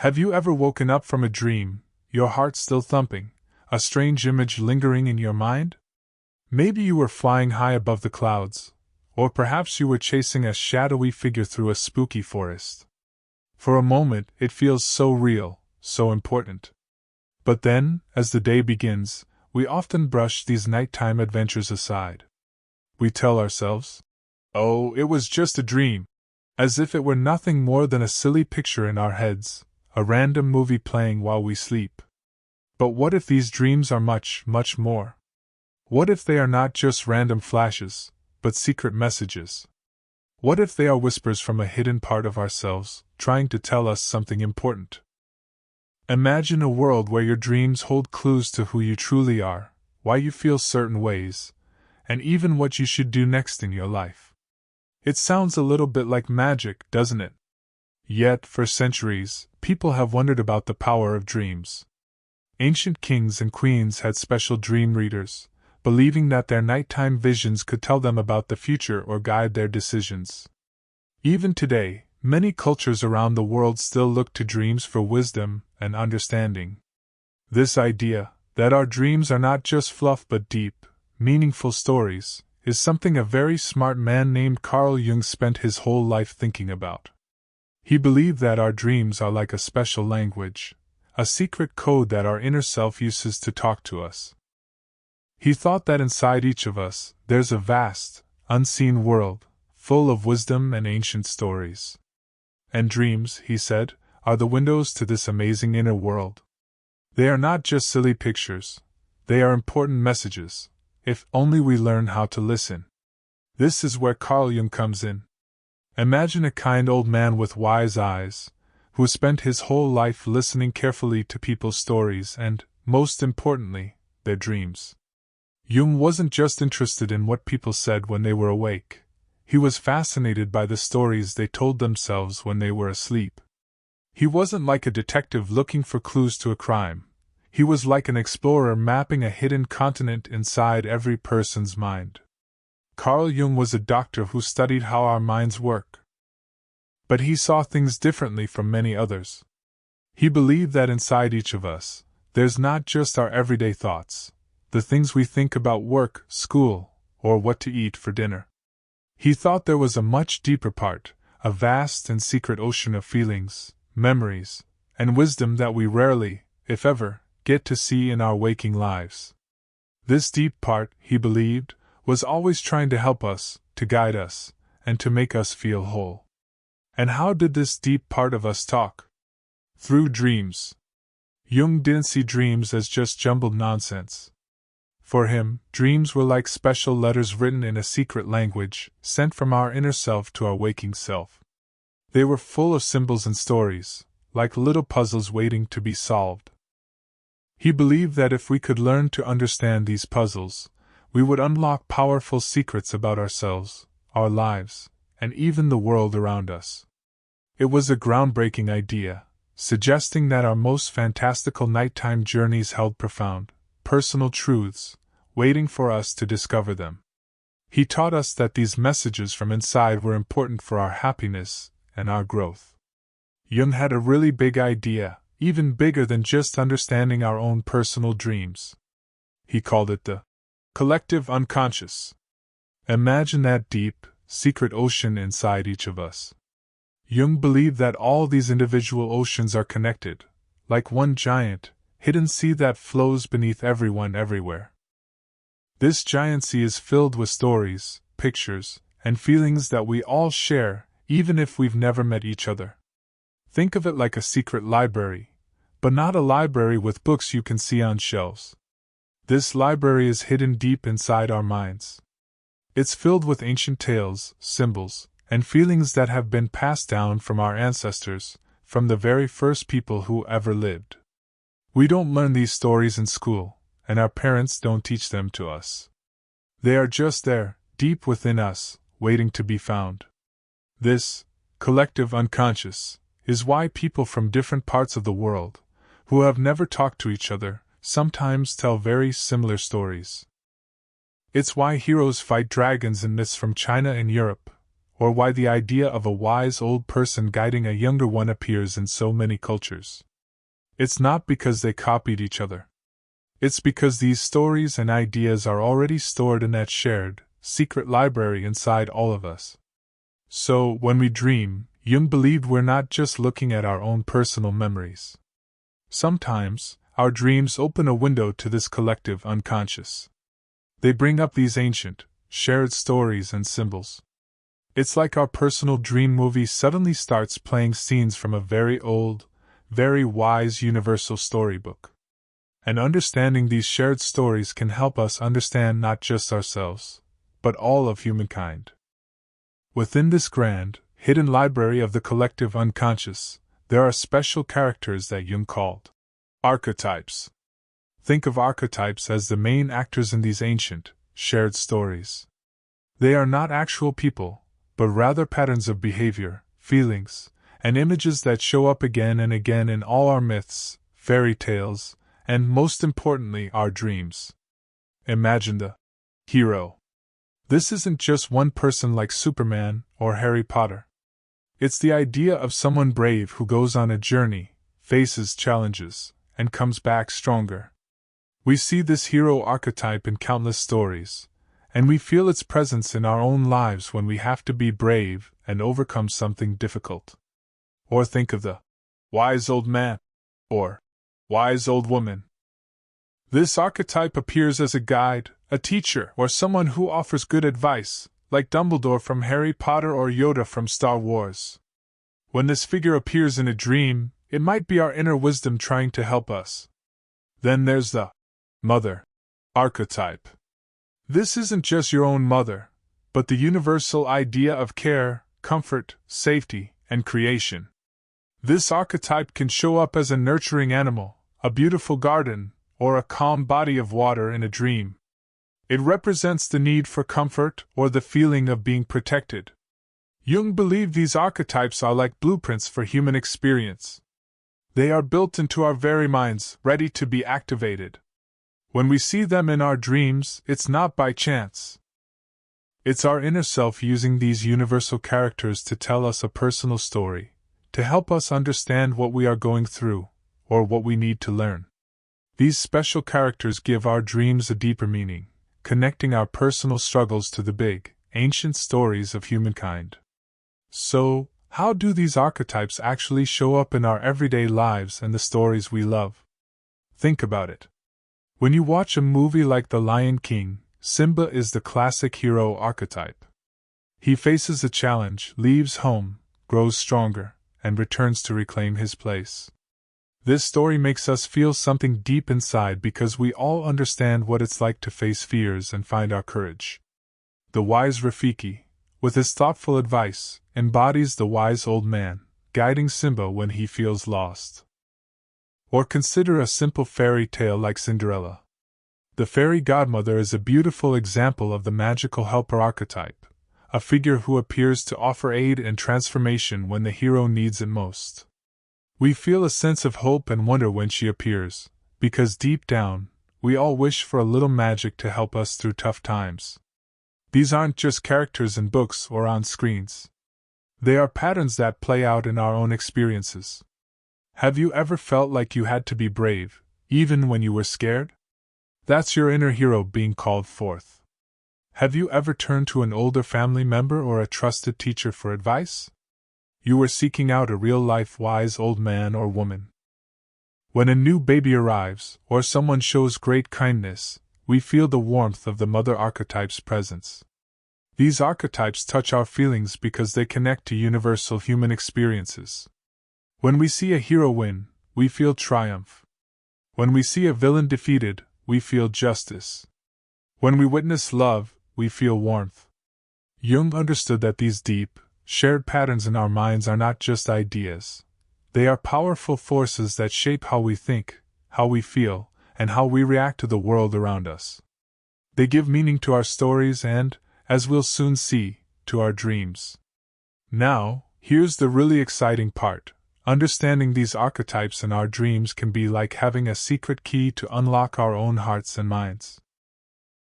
Have you ever woken up from a dream, your heart still thumping, a strange image lingering in your mind? Maybe you were flying high above the clouds, or perhaps you were chasing a shadowy figure through a spooky forest. For a moment, it feels so real, so important. But then, as the day begins, we often brush these nighttime adventures aside. We tell ourselves, "Oh, it was just a dream," as if it were nothing more than a silly picture in our heads, a random movie playing while we sleep. But what if these dreams are much, much more? What if they are not just random flashes, but secret messages? What if they are whispers from a hidden part of ourselves, trying to tell us something important? Imagine a world where your dreams hold clues to who you truly are, why you feel certain ways, and even what you should do next in your life. It sounds a little bit like magic, doesn't it? Yet, for centuries, people have wondered about the power of dreams. Ancient kings and queens had special dream readers, believing that their nighttime visions could tell them about the future or guide their decisions. Even today, many cultures around the world still look to dreams for wisdom and understanding. This idea, that our dreams are not just fluff but deep, meaningful stories, is something a very smart man named Carl Jung spent his whole life thinking about. He believed that our dreams are like a special language, a secret code that our inner self uses to talk to us. He thought that inside each of us, there's a vast, unseen world, full of wisdom and ancient stories. And dreams, he said, are the windows to this amazing inner world. They are not just silly pictures, they are important messages, if only we learn how to listen. This is where Carl Jung comes in. Imagine a kind old man with wise eyes, who spent his whole life listening carefully to people's stories and, most importantly, their dreams. Jung wasn't just interested in what people said when they were awake. He was fascinated by the stories they told themselves when they were asleep. He wasn't like a detective looking for clues to a crime. He was like an explorer mapping a hidden continent inside every person's mind. Carl Jung was a doctor who studied how our minds work. But he saw things differently from many others. He believed that inside each of us, there's not just our everyday thoughts, the things we think about work, school, or what to eat for dinner. He thought there was a much deeper part, a vast and secret ocean of feelings, memories, and wisdom that we rarely, if ever, get to see in our waking lives. This deep part, he believed, was always trying to help us, to guide us, and to make us feel whole. And how did this deep part of us talk? Through dreams. Jung didn't see dreams as just jumbled nonsense. For him, dreams were like special letters written in a secret language, sent from our inner self to our waking self. They were full of symbols and stories, like little puzzles waiting to be solved. He believed that if we could learn to understand these puzzles, we would unlock powerful secrets about ourselves, our lives, and even the world around us. It was a groundbreaking idea, suggesting that our most fantastical nighttime journeys held profound, personal truths, waiting for us to discover them. He taught us that these messages from inside were important for our happiness and our growth. Jung had a really big idea, even bigger than just understanding our own personal dreams. He called it the collective unconscious. Imagine that deep, secret ocean inside each of us. Jung believed that all these individual oceans are connected, like one giant, hidden sea that flows beneath everyone everywhere. This giant sea is filled with stories, pictures, and feelings that we all share, even if we've never met each other. Think of it like a secret library, but not a library with books you can see on shelves. This library is hidden deep inside our minds. It's filled with ancient tales, symbols, and feelings that have been passed down from our ancestors, from the very first people who ever lived. We don't learn these stories in school, and our parents don't teach them to us. They are just there, deep within us, waiting to be found. This collective unconscious is why people from different parts of the world, who have never talked to each other, sometimes tell very similar stories. It's why heroes fight dragons in myths from China and Europe, or why the idea of a wise old person guiding a younger one appears in so many cultures. It's not because they copied each other. It's because these stories and ideas are already stored in that shared, secret library inside all of us. So, when we dream, Jung believed we're not just looking at our own personal memories. Sometimes, our dreams open a window to this collective unconscious. They bring up these ancient, shared stories and symbols. It's like our personal dream movie suddenly starts playing scenes from a very old, very wise universal storybook. And understanding these shared stories can help us understand not just ourselves, but all of humankind. Within this grand, hidden library of the collective unconscious, there are special characters that Jung called archetypes. Think of archetypes as the main actors in these ancient, shared stories. They are not actual people, but rather patterns of behavior, feelings, and images that show up again and again in all our myths, fairy tales, and most importantly, our dreams. Imagine the hero. This isn't just one person like Superman or Harry Potter. It's the idea of someone brave who goes on a journey, faces challenges, and comes back stronger. We see this hero archetype in countless stories, and we feel its presence in our own lives when we have to be brave and overcome something difficult. Or think of the wise old man, or wise old woman. This archetype appears as a guide, a teacher, or someone who offers good advice, like Dumbledore from Harry Potter or Yoda from Star Wars. When this figure appears in a dream, it might be our inner wisdom trying to help us. Then there's the mother archetype. This isn't just your own mother, but the universal idea of care, comfort, safety, and creation. This archetype can show up as a nurturing animal, a beautiful garden, or a calm body of water in a dream. It represents the need for comfort or the feeling of being protected. Jung believed these archetypes are like blueprints for human experience. They are built into our very minds, ready to be activated. When we see them in our dreams, it's not by chance. It's our inner self using these universal characters to tell us a personal story, to help us understand what we are going through, or what we need to learn. These special characters give our dreams a deeper meaning, connecting our personal struggles to the big, ancient stories of humankind. So, how do these archetypes actually show up in our everyday lives and the stories we love? Think about it. When you watch a movie like The Lion King, Simba is the classic hero archetype. He faces a challenge, leaves home, grows stronger, and returns to reclaim his place. This story makes us feel something deep inside because we all understand what it's like to face fears and find our courage. The wise Rafiki, with his thoughtful advice, embodies the wise old man, guiding Simba when he feels lost. Or consider a simple fairy tale like Cinderella. The fairy godmother is a beautiful example of the magical helper archetype, a figure who appears to offer aid and transformation when the hero needs it most. We feel a sense of hope and wonder when she appears, because deep down, we all wish for a little magic to help us through tough times. These aren't just characters in books or on screens. They are patterns that play out in our own experiences. Have you ever felt like you had to be brave, even when you were scared? That's your inner hero being called forth. Have you ever turned to an older family member or a trusted teacher for advice? You were seeking out a real-life wise old man or woman. When a new baby arrives, or someone shows great kindness, we feel the warmth of the mother archetype's presence. These archetypes touch our feelings because they connect to universal human experiences. When we see a hero win, we feel triumph. When we see a villain defeated, we feel justice. When we witness love, we feel warmth. Jung understood that these deep, shared patterns in our minds are not just ideas. They are powerful forces that shape how we think, how we feel, and how we react to the world around us. They give meaning to our stories and, as we'll soon see, to our dreams. Now, here's the really exciting part. Understanding these archetypes in our dreams can be like having a secret key to unlock our own hearts and minds.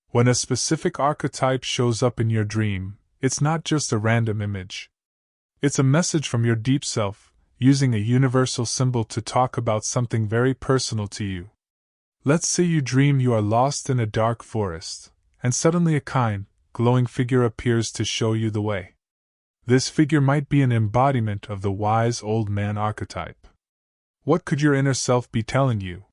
When a specific archetype shows up in your dream, it's not just a random image. It's a message from your deep self, using a universal symbol to talk about something very personal to you. Let's say you dream you are lost in a dark forest, and suddenly a kind, glowing figure appears to show you the way. This figure might be an embodiment of the wise old man archetype. What could your inner self be telling you?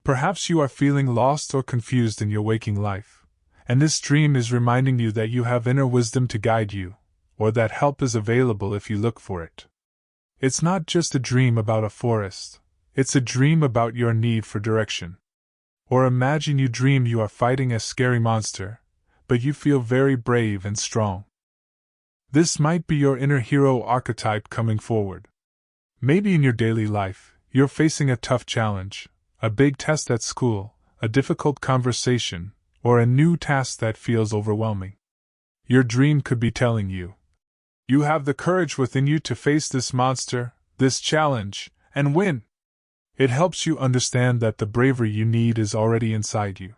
Perhaps you are feeling lost or confused in your waking life, and this dream is reminding you that you have inner wisdom to guide you, or that help is available if you look for it. It's not just a dream about a forest, it's a dream about your need for direction. Or imagine you dream you are fighting a scary monster, but you feel very brave and strong. This might be your inner hero archetype coming forward. Maybe in your daily life, you're facing a tough challenge, a big test at school, a difficult conversation, or a new task that feels overwhelming. Your dream could be telling you, you have the courage within you to face this monster, this challenge, and win. It helps you understand that the bravery you need is already inside you.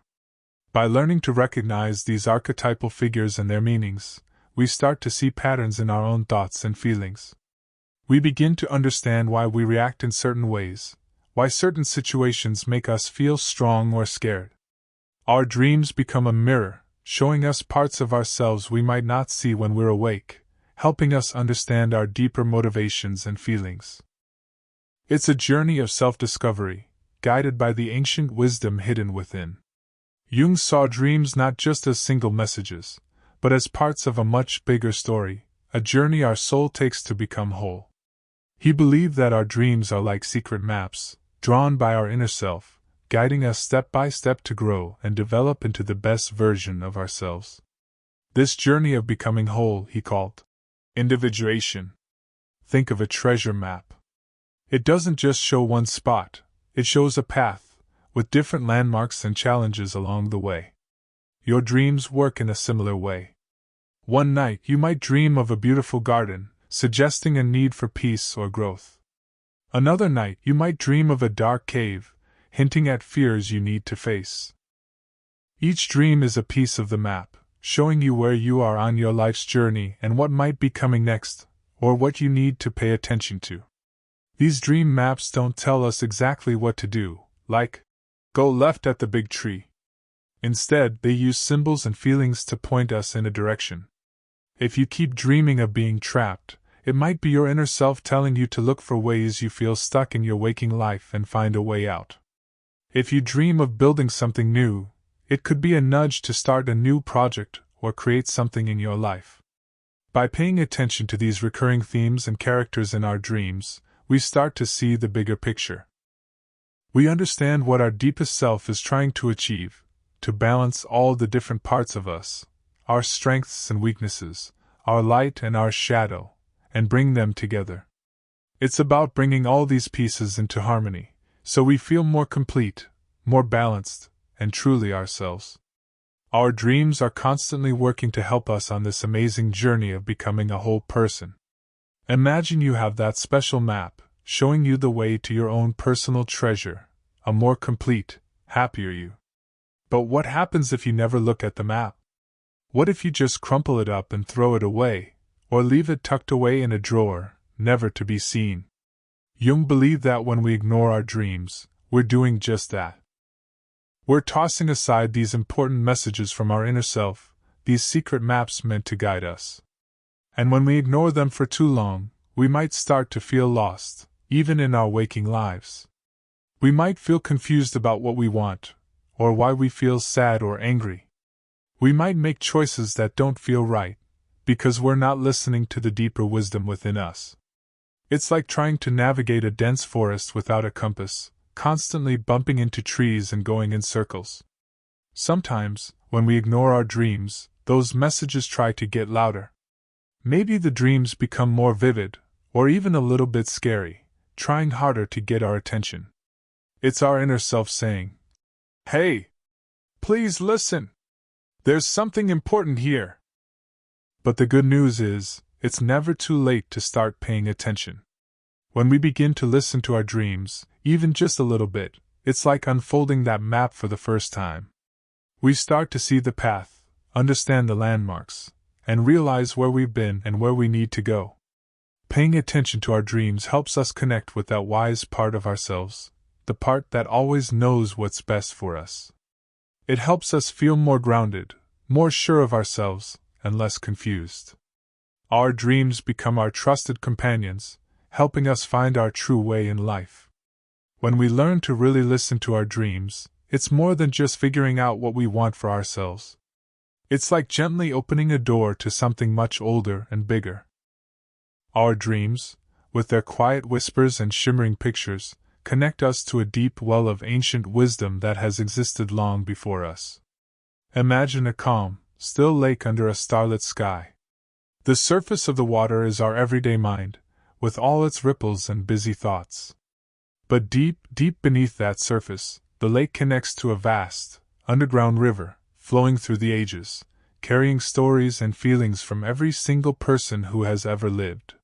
By learning to recognize these archetypal figures and their meanings, we start to see patterns in our own thoughts and feelings. We begin to understand why we react in certain ways, why certain situations make us feel strong or scared. Our dreams become a mirror, showing us parts of ourselves we might not see when we're awake, helping us understand our deeper motivations and feelings. It's a journey of self-discovery, guided by the ancient wisdom hidden within. Jung saw dreams not just as single messages, but as parts of a much bigger story, a journey our soul takes to become whole. He believed that our dreams are like secret maps, drawn by our inner self, guiding us step by step to grow and develop into the best version of ourselves. This journey of becoming whole he called individuation. Think of a treasure map. It doesn't just show one spot, it shows a path, with different landmarks and challenges along the way. Your dreams work in a similar way. One night you might dream of a beautiful garden, suggesting a need for peace or growth. Another night you might dream of a dark cave, hinting at fears you need to face. Each dream is a piece of the map, showing you where you are on your life's journey and what might be coming next, or what you need to pay attention to. These dream maps don't tell us exactly what to do, like, go left at the big tree. Instead, they use symbols and feelings to point us in a direction. If you keep dreaming of being trapped, it might be your inner self telling you to look for ways you feel stuck in your waking life and find a way out. If you dream of building something new, it could be a nudge to start a new project or create something in your life. By paying attention to these recurring themes and characters in our dreams, we start to see the bigger picture. We understand what our deepest self is trying to achieve, to balance all the different parts of us, our strengths and weaknesses, our light and our shadow, and bring them together. It's about bringing all these pieces into harmony, so we feel more complete, more balanced, and truly ourselves. Our dreams are constantly working to help us on this amazing journey of becoming a whole person. Imagine you have that special map, showing you the way to your own personal treasure, a more complete, happier you. But what happens if you never look at the map? What if you just crumple it up and throw it away, or leave it tucked away in a drawer, never to be seen? Jung believed that when we ignore our dreams, we're doing just that. We're tossing aside these important messages from our inner self, these secret maps meant to guide us. And when we ignore them for too long, we might start to feel lost, even in our waking lives. We might feel confused about what we want, or why we feel sad or angry. We might make choices that don't feel right, because we're not listening to the deeper wisdom within us. It's like trying to navigate a dense forest without a compass, constantly bumping into trees and going in circles. Sometimes, when we ignore our dreams, those messages try to get louder. Maybe the dreams become more vivid, or even a little bit scary, trying harder to get our attention. It's our inner self saying, "Hey! Please listen! There's something important here!" But the good news is, it's never too late to start paying attention. When we begin to listen to our dreams, even just a little bit, it's like unfolding that map for the first time. We start to see the path, understand the landmarks, and realize where we've been and where we need to go. Paying attention to our dreams helps us connect with that wise part of ourselves, the part that always knows what's best for us. It helps us feel more grounded, more sure of ourselves, and less confused. Our dreams become our trusted companions, helping us find our true way in life. When we learn to really listen to our dreams, it's more than just figuring out what we want for ourselves. It's like gently opening a door to something much older and bigger. Our dreams, with their quiet whispers and shimmering pictures, connect us to a deep well of ancient wisdom that has existed long before us. Imagine a calm, still lake under a starlit sky. The surface of the water is our everyday mind, with all its ripples and busy thoughts. But deep, deep beneath that surface, the lake connects to a vast, underground river, flowing through the ages, carrying stories and feelings from every single person who has ever lived.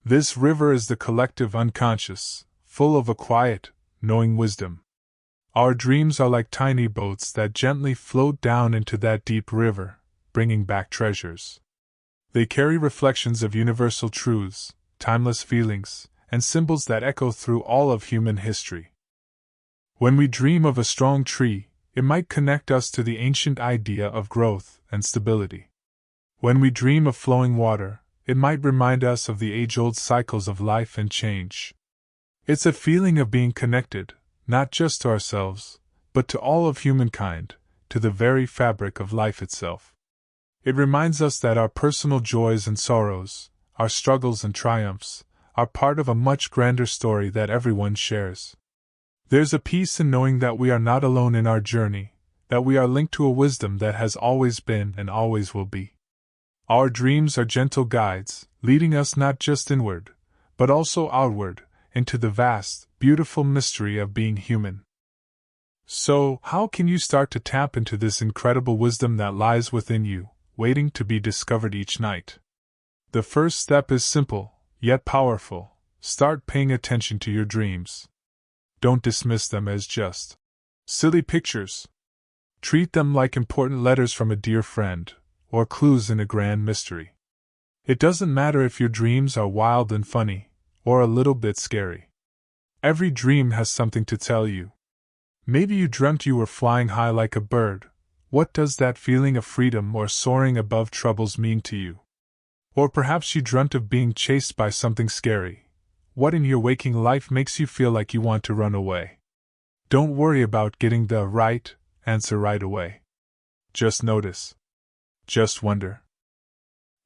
This river is the collective unconscious, full of a quiet, knowing wisdom. Our dreams are like tiny boats that gently float down into that deep river, bringing back treasures. They carry reflections of universal truths, timeless feelings, and symbols that echo through all of human history. When we dream of a strong tree, it might connect us to the ancient idea of growth and stability. When we dream of flowing water, it might remind us of the age-old cycles of life and change. It's a feeling of being connected, not just to ourselves, but to all of humankind, to the very fabric of life itself. It reminds us that our personal joys and sorrows, our struggles and triumphs, are part of a much grander story that everyone shares. There's a peace in knowing that we are not alone in our journey, that we are linked to a wisdom that has always been and always will be. Our dreams are gentle guides, leading us not just inward, but also outward, into the vast, beautiful mystery of being human. So, how can you start to tap into this incredible wisdom that lies within you, waiting to be discovered each night? The first step is simple, yet powerful. Start paying attention to your dreams. Don't dismiss them as just silly pictures. Treat them like important letters from a dear friend, or clues in a grand mystery. It doesn't matter if your dreams are wild and funny, or a little bit scary. Every dream has something to tell you. Maybe you dreamt you were flying high like a bird. What does that feeling of freedom or soaring above troubles mean to you? Or perhaps you dreamt of being chased by something scary. What in your waking life makes you feel like you want to run away? Don't worry about getting the right answer right away. Just notice. Just wonder.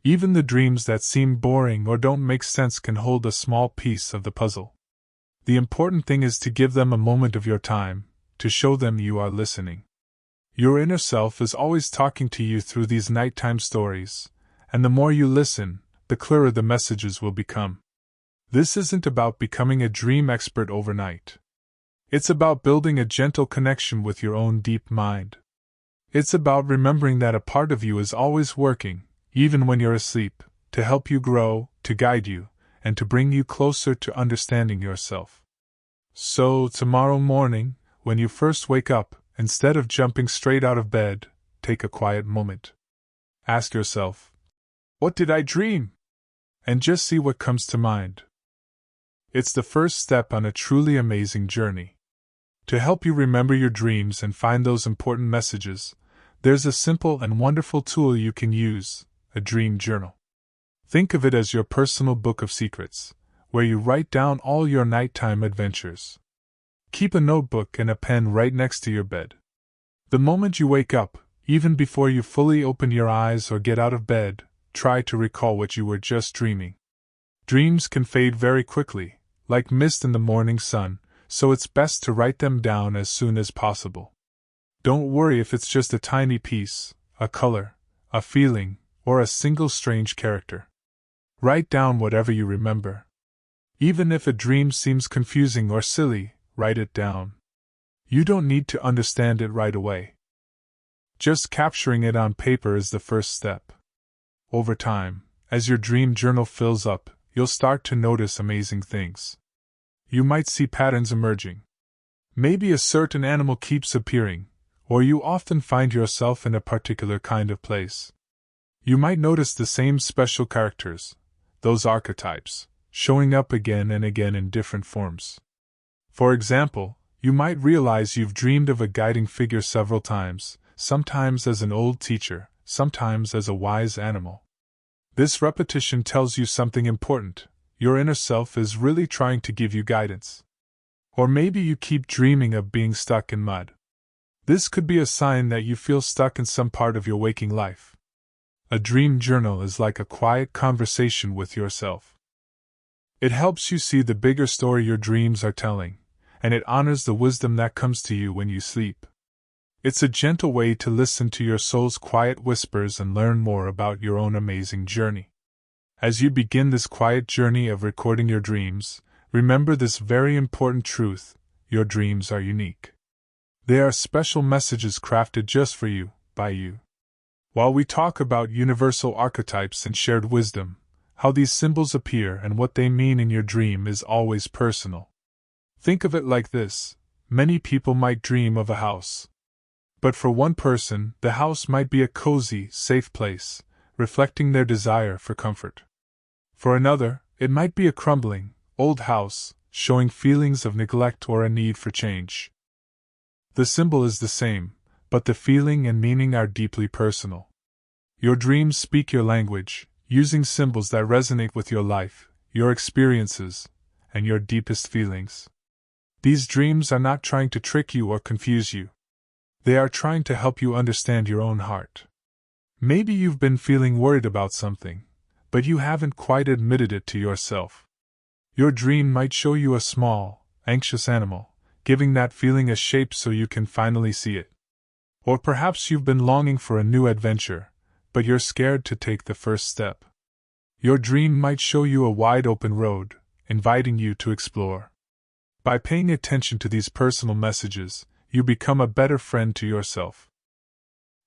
Even the dreams that seem boring or don't make sense can hold a small piece of the puzzle. The important thing is to give them a moment of your time, to show them you are listening. Your inner self is always talking to you through these nighttime stories, and the more you listen, the clearer the messages will become. This isn't about becoming a dream expert overnight. It's about building a gentle connection with your own deep mind. It's about remembering that a part of you is always working, even when you're asleep, to help you grow, to guide you, and to bring you closer to understanding yourself. So, tomorrow morning, when you first wake up, instead of jumping straight out of bed, take a quiet moment. Ask yourself, what did I dream? And just see what comes to mind. It's the first step on a truly amazing journey. To help you remember your dreams and find those important messages, there's a simple and wonderful tool you can use, a dream journal. Think of it as your personal book of secrets, where you write down all your nighttime adventures. Keep a notebook and a pen right next to your bed. The moment you wake up, even before you fully open your eyes or get out of bed, try to recall what you were just dreaming. Dreams can fade very quickly, like mist in the morning sun, so it's best to write them down as soon as possible. Don't worry if it's just a tiny piece, a color, a feeling, or a single strange character. Write down whatever you remember. Even if a dream seems confusing or silly, write it down. You don't need to understand it right away. Just capturing it on paper is the first step. Over time, as your dream journal fills up, you'll start to notice amazing things. You might see patterns emerging. Maybe a certain animal keeps appearing, or you often find yourself in a particular kind of place. You might notice the same special characters, those archetypes, showing up again and again in different forms. For example, you might realize you've dreamed of a guiding figure several times, sometimes as an old teacher, sometimes as a wise animal. This repetition tells you something important. Your inner self is really trying to give you guidance. Or maybe you keep dreaming of being stuck in mud. This could be a sign that you feel stuck in some part of your waking life. A dream journal is like a quiet conversation with yourself. It helps you see the bigger story your dreams are telling, and it honors the wisdom that comes to you when you sleep. It's a gentle way to listen to your soul's quiet whispers and learn more about your own amazing journey. As you begin this quiet journey of recording your dreams, remember this very important truth: your dreams are unique. They are special messages crafted just for you, by you. While we talk about universal archetypes and shared wisdom, how these symbols appear and what they mean in your dream is always personal. Think of it like this: many people might dream of a house. But for one person, the house might be a cozy, safe place, reflecting their desire for comfort. For another, it might be a crumbling, old house, showing feelings of neglect or a need for change. The symbol is the same, but the feeling and meaning are deeply personal. Your dreams speak your language, using symbols that resonate with your life, your experiences, and your deepest feelings. These dreams are not trying to trick you or confuse you. They are trying to help you understand your own heart. Maybe you've been feeling worried about something, but you haven't quite admitted it to yourself. Your dream might show you a small, anxious animal, giving that feeling a shape so you can finally see it. Or perhaps you've been longing for a new adventure, but you're scared to take the first step. Your dream might show you a wide open road, inviting you to explore. By paying attention to these personal messages, you become a better friend to yourself.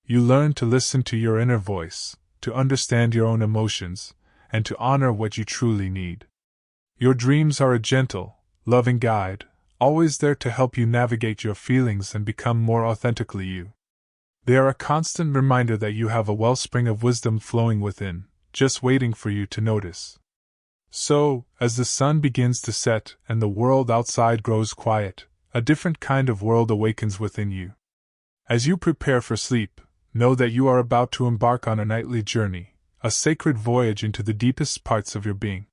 You learn to listen to your inner voice, to understand your own emotions, and to honor what you truly need. Your dreams are a gentle, loving guide, always there to help you navigate your feelings and become more authentically you. They are a constant reminder that you have a wellspring of wisdom flowing within, just waiting for you to notice. So, as the sun begins to set and the world outside grows quiet, a different kind of world awakens within you. As you prepare for sleep, know that you are about to embark on a nightly journey, a sacred voyage into the deepest parts of your being.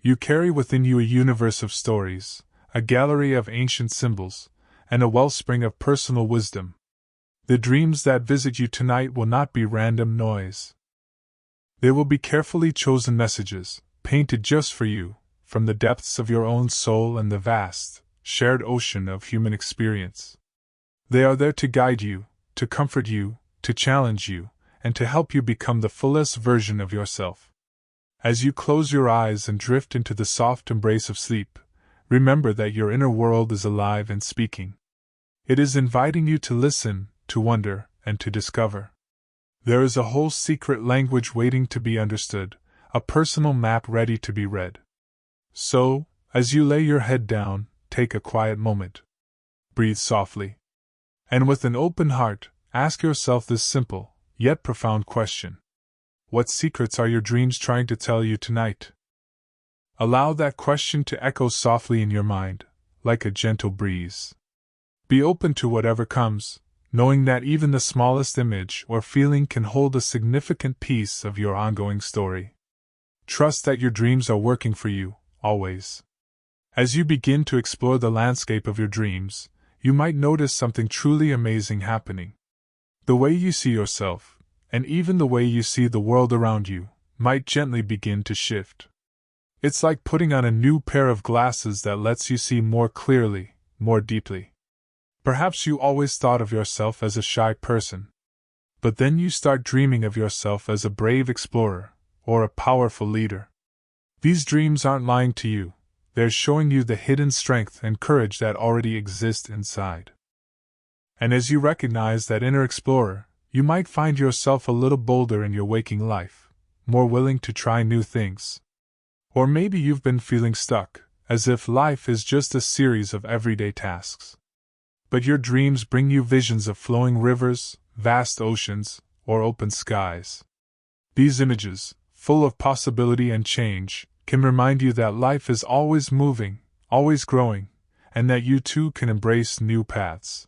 You carry within you a universe of stories, a gallery of ancient symbols, and a wellspring of personal wisdom. The dreams that visit you tonight will not be random noise. They will be carefully chosen messages, painted just for you, from the depths of your own soul and the vast, shared ocean of human experience. They are there to guide you, to comfort you, to challenge you, and to help you become the fullest version of yourself. As you close your eyes and drift into the soft embrace of sleep, remember that your inner world is alive and speaking. It is inviting you to listen, to wonder, and to discover. There is a whole secret language waiting to be understood, a personal map ready to be read. So, as you lay your head down, take a quiet moment. Breathe softly. And with an open heart, ask yourself this simple, yet profound question. What secrets are your dreams trying to tell you tonight? Allow that question to echo softly in your mind, like a gentle breeze. Be open to whatever comes, knowing that even the smallest image or feeling can hold a significant piece of your ongoing story. Trust that your dreams are working for you, always. As you begin to explore the landscape of your dreams, you might notice something truly amazing happening. The way you see yourself, and even the way you see the world around you, might gently begin to shift. It's like putting on a new pair of glasses that lets you see more clearly, more deeply. Perhaps you always thought of yourself as a shy person. But then you start dreaming of yourself as a brave explorer, or a powerful leader. These dreams aren't lying to you, they're showing you the hidden strength and courage that already exist inside. And as you recognize that inner explorer, you might find yourself a little bolder in your waking life, more willing to try new things. Or maybe you've been feeling stuck, as if life is just a series of everyday tasks. But your dreams bring you visions of flowing rivers, vast oceans, or open skies. These images, full of possibility and change, can remind you that life is always moving, always growing, and that you too can embrace new paths.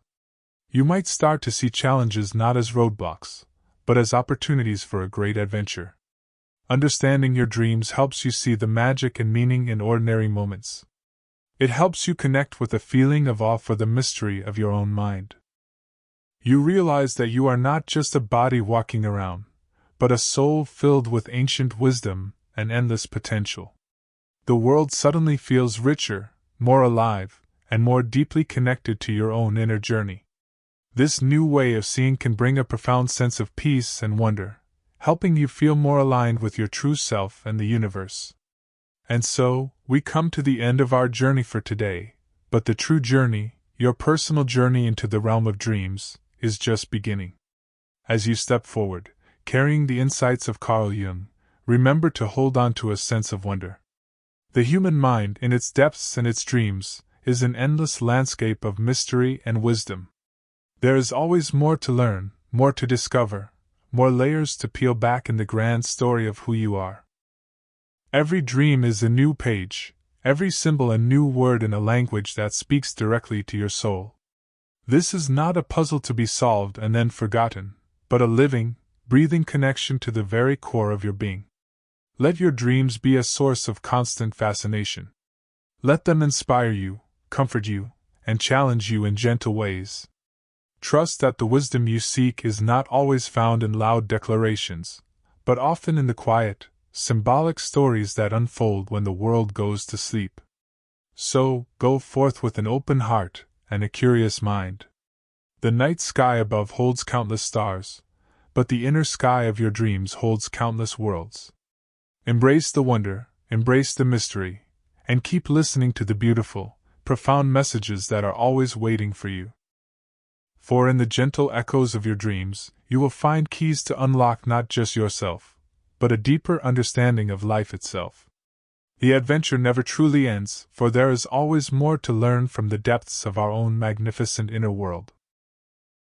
You might start to see challenges not as roadblocks, but as opportunities for a great adventure. Understanding your dreams helps you see the magic and meaning in ordinary moments. It helps you connect with a feeling of awe for the mystery of your own mind. You realize that you are not just a body walking around, but a soul filled with ancient wisdom and endless potential. The world suddenly feels richer, more alive, and more deeply connected to your own inner journey. This new way of seeing can bring a profound sense of peace and wonder, helping you feel more aligned with your true self and the universe. And so, we come to the end of our journey for today, but the true journey, your personal journey into the realm of dreams, is just beginning. As you step forward, carrying the insights of Carl Jung, remember to hold on to a sense of wonder. The human mind, in its depths and its dreams, is an endless landscape of mystery and wisdom. There is always more to learn, more to discover, more layers to peel back in the grand story of who you are. Every dream is a new page, every symbol a new word in a language that speaks directly to your soul. This is not a puzzle to be solved and then forgotten, but a living, breathing connection to the very core of your being. Let your dreams be a source of constant fascination. Let them inspire you, comfort you, and challenge you in gentle ways. Trust that the wisdom you seek is not always found in loud declarations, but often in the quiet, symbolic stories that unfold when the world goes to sleep. So, go forth with an open heart and a curious mind. The night sky above holds countless stars, but the inner sky of your dreams holds countless worlds. Embrace the wonder, embrace the mystery, and keep listening to the beautiful, profound messages that are always waiting for you. For in the gentle echoes of your dreams, you will find keys to unlock not just yourself, but a deeper understanding of life itself. The adventure never truly ends, for there is always more to learn from the depths of our own magnificent inner world.